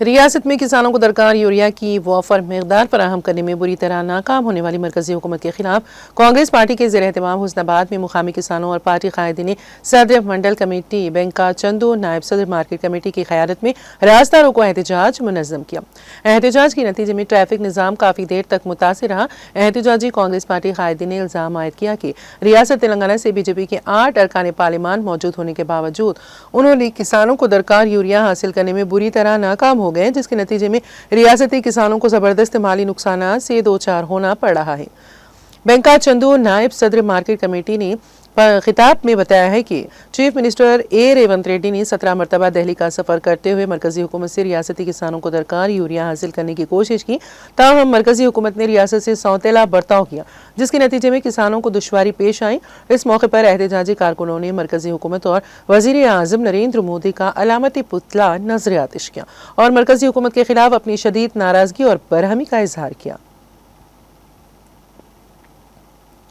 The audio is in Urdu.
ریاست میں کسانوں کو درکار یوریا کی وافر مقدار فراہم کرنے میں بری طرح ناکام ہونے والی مرکزی حکومت کے خلاف کانگریس پارٹی کے زیر اہتمام حسن آباد میں مقامی کسانوں اور پارٹی قائدین صدر منڈل کمیٹی بینکا چندو نائب صدر مارکیٹ کمیٹی کی قیادت میں راستہ روکو احتجاج منظم کیا۔ احتجاج کے نتیجے میں ٹریفک نظام کافی دیر تک متاثر رہا۔ احتجاجی کانگریس پارٹی قائدین نے الزام عائد کیا کہ ریاست تلنگانہ سے بی جے پی کے 8 ارکان پارلیمان موجود ہونے کے باوجود انہوں نے کسانوں کو درکار یوریا حاصل کرنے میں بری طرح ناکام ہو گئے، جس کے نتیجے میں ریاستی کسانوں کو زبردست مالی نقصانات سے دوچار ہونا پڑ رہا ہے۔ بینکا چندو نائب صدر مارکیٹ کمیٹی نے خطاب میں بتایا ہے کہ chief minister A Revanth Reddy نے 17 مرتبہ دہلی کا سفر کرتے ہوئے مرکزی حکومت سے ریاستی کسانوں کو درکار یوریا حاصل کرنے کی کوشش کی، تاہم مرکزی حکومت نے ریاست سے سونتیلا برتاؤ کیا، جس کے نتیجے میں کسانوں کو دشواری پیش آئی۔ اس موقع پر احتجاجی کارکنوں نے مرکزی حکومت اور وزیر اعظم نریندر مودی کا علامتی پتلا نظر آتش کیا اور مرکزی حکومت کے خلاف اپنی شدید ناراضگی اور برہمی کا اظہار کیا۔